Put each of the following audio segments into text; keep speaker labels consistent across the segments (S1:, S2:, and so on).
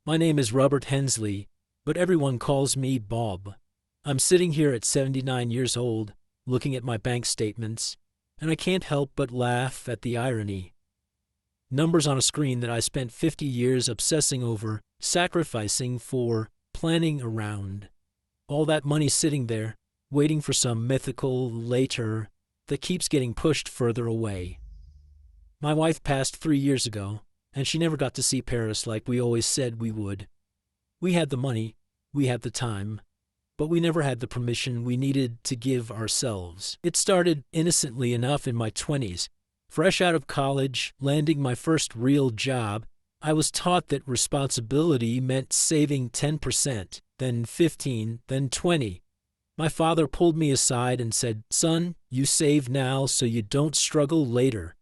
S1: My name is Robert Hensley, but everyone calls me Bob. I'm sitting here at 79 years old, looking at my bank statements, and I can't help but laugh at the irony. Numbers on a screen that I spent 50 years obsessing over, sacrificing for, planning around. All that money sitting there, waiting for some mythical later that keeps getting pushed further away. My wife passed 3 years ago, and she never got to see Paris like we always said we would. We had the money, we had the time, but we never had the permission we needed to give ourselves. It started innocently enough in my 20s. Fresh out of college, landing my first real job, I was taught that responsibility meant saving 10%, then 15, then 20. My father pulled me aside and said, "Son, you save now so you don't struggle later."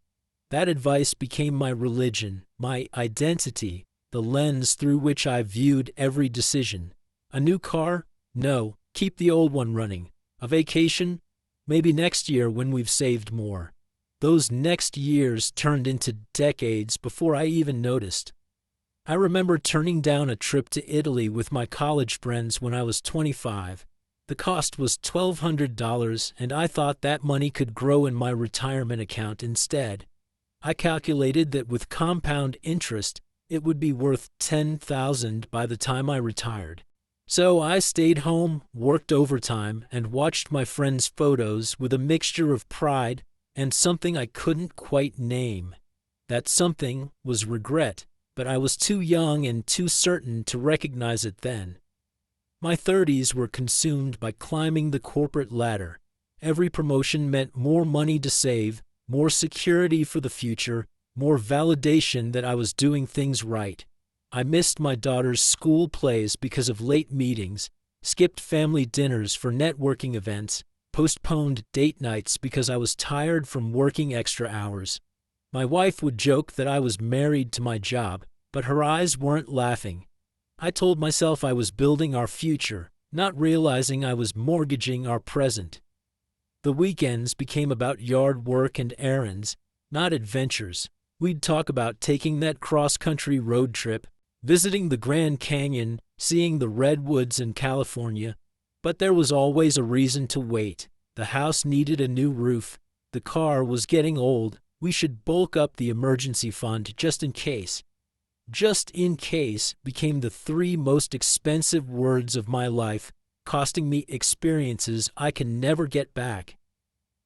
S1: That advice became my religion, my identity, the lens through which I viewed every decision. A new car? No, keep the old one running. A vacation? Maybe next year when we've saved more. Those next years turned into decades before I even noticed. I remember turning down a trip to Italy with my college friends when I was 25. The cost was $1,200, and I thought that money could grow in my retirement account instead. I calculated that with compound interest, it would be worth $10,000 by the time I retired. So I stayed home, worked overtime, and watched my friends' photos with a mixture of pride and something I couldn't quite name. That something was regret, but I was too young and too certain to recognize it then. My 30s were consumed by climbing the corporate ladder. Every promotion meant more money to save, more security for the future, more validation that I was doing things right. I missed my daughter's school plays because of late meetings, skipped family dinners for networking events, postponed date nights because I was tired from working extra hours. My wife would joke that I was married to my job, but her eyes weren't laughing. I told myself I was building our future, not realizing I was mortgaging our present. The weekends became about yard work and errands, not adventures. We'd talk about taking that cross-country road trip, visiting the Grand Canyon, seeing the redwoods in California. But there was always a reason to wait. The house needed a new roof. The car was getting old. We should bulk up the emergency fund just in case. Just in case became the three most expensive words of my life, costing me experiences I can never get back.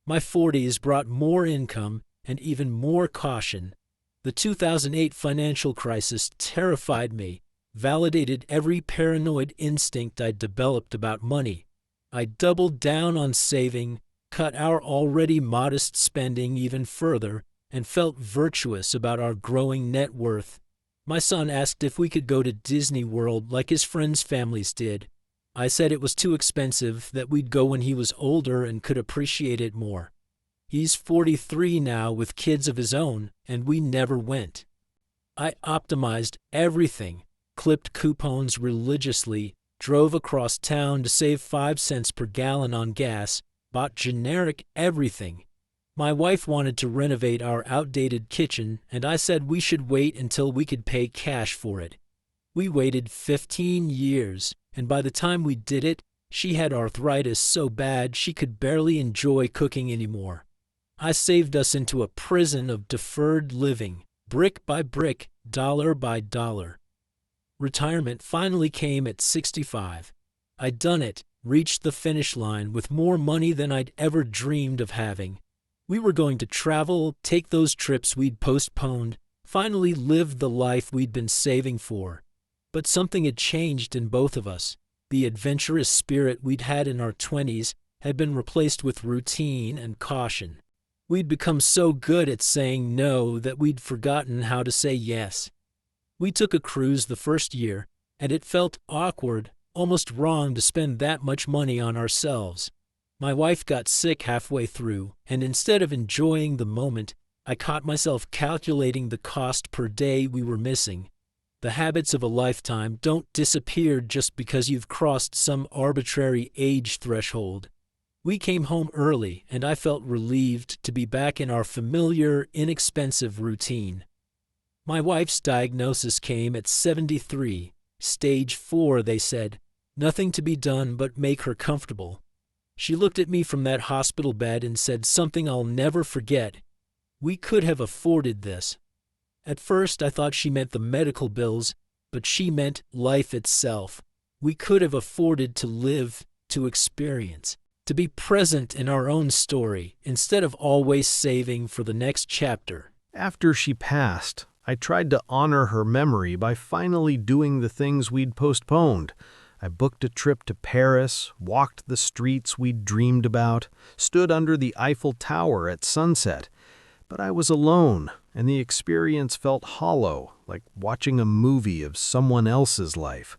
S1: My 40s brought more income and even more caution. The 2008 financial crisis terrified me, validated every paranoid instinct I'd developed about money. I doubled down on saving, cut our already modest spending even further, and felt virtuous about our growing net worth. My son asked if we could go to Disney World like his friends' families did. I said it was too expensive, that we'd go when he was older and could appreciate it more. He's 43 now with kids of his own, and we never went. I optimized everything, clipped coupons religiously, drove across town to save 5 cents per gallon on gas, bought generic everything. My wife wanted to renovate our outdated kitchen, and I said we should wait until we could pay cash for it. We waited 15 years, and by the time we did it, she had arthritis so bad she could barely enjoy cooking anymore. I saved us into a prison of deferred living, brick by brick, dollar by dollar. Retirement finally came at 65. I'd done it, reached the finish line with more money than I'd ever dreamed of having. We were going to travel, take those trips we'd postponed, finally live the life we'd been saving for. But something had changed in both of us. The adventurous spirit we'd had in our 20s had been replaced with routine and caution. We'd become so good at saying no that we'd forgotten how to say yes. We took a cruise the first year, and it felt awkward, almost wrong to spend that much money on ourselves. My wife got sick halfway through, and instead of enjoying the moment, I caught myself calculating the cost per day we were missing. The habits of a lifetime don't disappear just because you've crossed some arbitrary age threshold. We came home early, and I felt relieved to be back in our familiar, inexpensive routine. My wife's diagnosis came at 73. Stage 4, they said. Nothing to be done but make her comfortable. She looked at me from that hospital bed and said something I'll never forget. We could have afforded this. At first, I thought she meant the medical bills, but she meant life itself. We could have afforded to live, to experience, to be present in our own story instead of always saving for the next chapter.
S2: After she passed, I tried to honor her memory by finally doing the things we'd postponed. I booked a trip to Paris, walked the streets we'd dreamed about, stood under the Eiffel Tower at sunset. But I was alone, and the experience felt hollow, like watching a movie of someone else's life.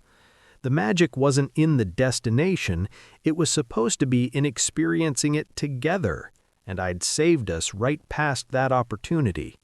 S2: The magic wasn't in the destination, it was supposed to be in experiencing it together, and I'd saved us right past that opportunity.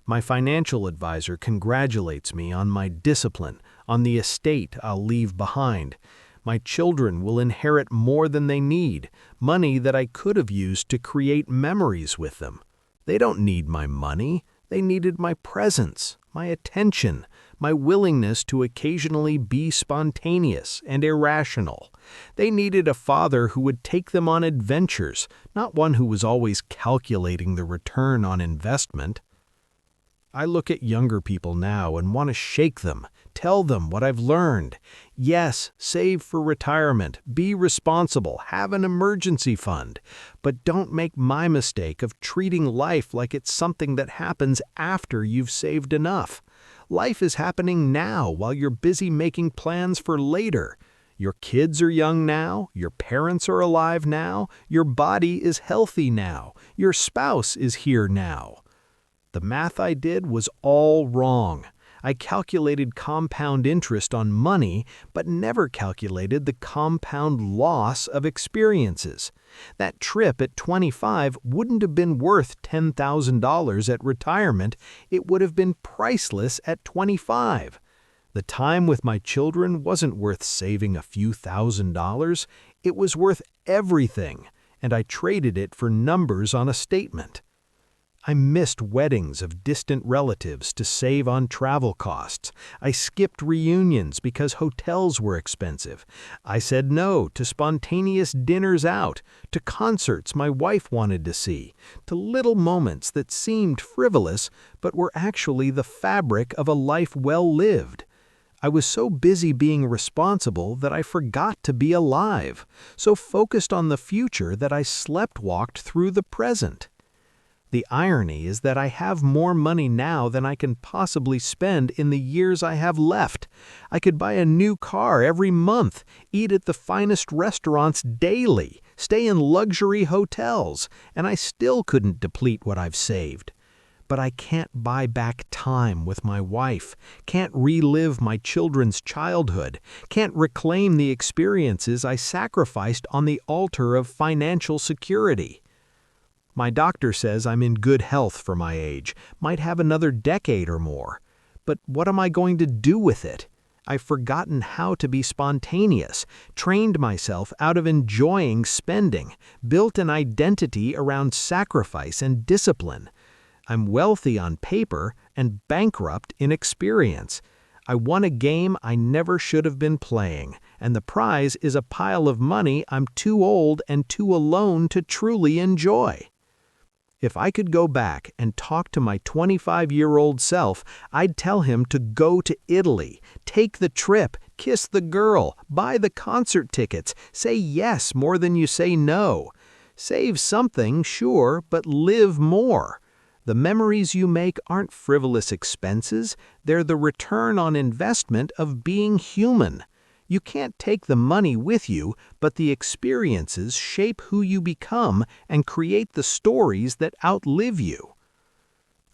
S2: My financial advisor congratulates me on my discipline, on the estate I'll leave behind. My children will inherit more than they need, money that I could have used to create memories with them. They don't need my money, they needed my presence, my attention, my willingness to occasionally be spontaneous and irrational. They needed a father who would take them on adventures, not one who was always calculating the return on investment. I look at younger people now and want to shake them, tell them what I've learned. Yes, save for retirement, be responsible, have an emergency fund. But don't make my mistake of treating life like it's something that happens after you've saved enough. Life is happening now while you're busy making plans for later. Your kids are young now, your parents are alive now, your body is healthy now, your spouse is here now. The math I did was all wrong. I calculated compound interest on money, but never calculated the compound loss of experiences. That trip at 25 wouldn't have been worth $10,000 at retirement. It would have been priceless at 25. The time with my children wasn't worth saving a few $1,000s. It was worth everything, and I traded it for numbers on a statement. I missed weddings of distant relatives to save on travel costs. I skipped reunions because hotels were expensive. I said no to spontaneous dinners out, to concerts my wife wanted to see, to little moments that seemed frivolous but were actually the fabric of a life well lived. I was so busy being responsible that I forgot to be alive, so focused on the future that I sleptwalked through the present. The irony is that I have more money now than I can possibly spend in the years I have left. I could buy a new car every month, eat at the finest restaurants daily, stay in luxury hotels, and I still couldn't deplete what I've saved. But I can't buy back time with my wife, can't relive my children's childhood, can't reclaim the experiences I sacrificed on the altar of financial security. My doctor says I'm in good health for my age, might have another decade or more. But what am I going to do with it? I've forgotten how to be spontaneous, trained myself out of enjoying spending, built an identity around sacrifice and discipline. I'm wealthy on paper and bankrupt in experience. I won a game I never should have been playing, and the prize is a pile of money I'm too old and too alone to truly enjoy. If I could go back and talk to my 25-year-old self, I'd tell him to go to Italy, take the trip, kiss the girl, buy the concert tickets, say yes more than you say no. Save something, sure, but live more. The memories you make aren't frivolous expenses, they're the return on investment of being human. You can't take the money with you, but the experiences shape who you become and create the stories that outlive you.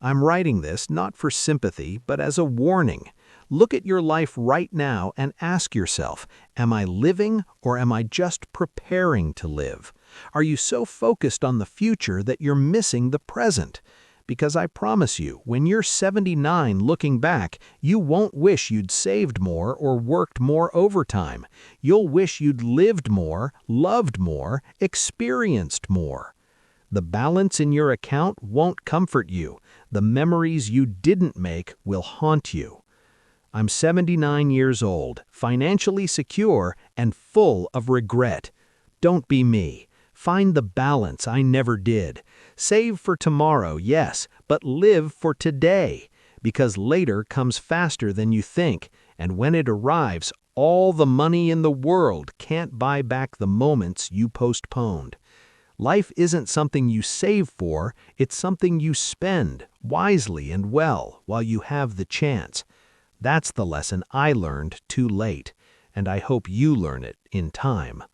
S2: I'm writing this not for sympathy, but as a warning. Look at your life right now and ask yourself, am I living or am I just preparing to live? Are you so focused on the future that you're missing the present? Because I promise you, when you're 79 looking back, you won't wish you'd saved more or worked more overtime. You'll wish you'd lived more, loved more, experienced more. The balance in your account won't comfort you. The memories you didn't make will haunt you. I'm 79 years old, financially secure, and full of regret. Don't be me. Find the balance I never did. Save for tomorrow, yes, but live for today. Because later comes faster than you think, and when it arrives, all the money in the world can't buy back the moments you postponed. Life isn't something you save for, it's something you spend wisely and well while you have the chance. That's the lesson I learned too late, and I hope you learn it in time.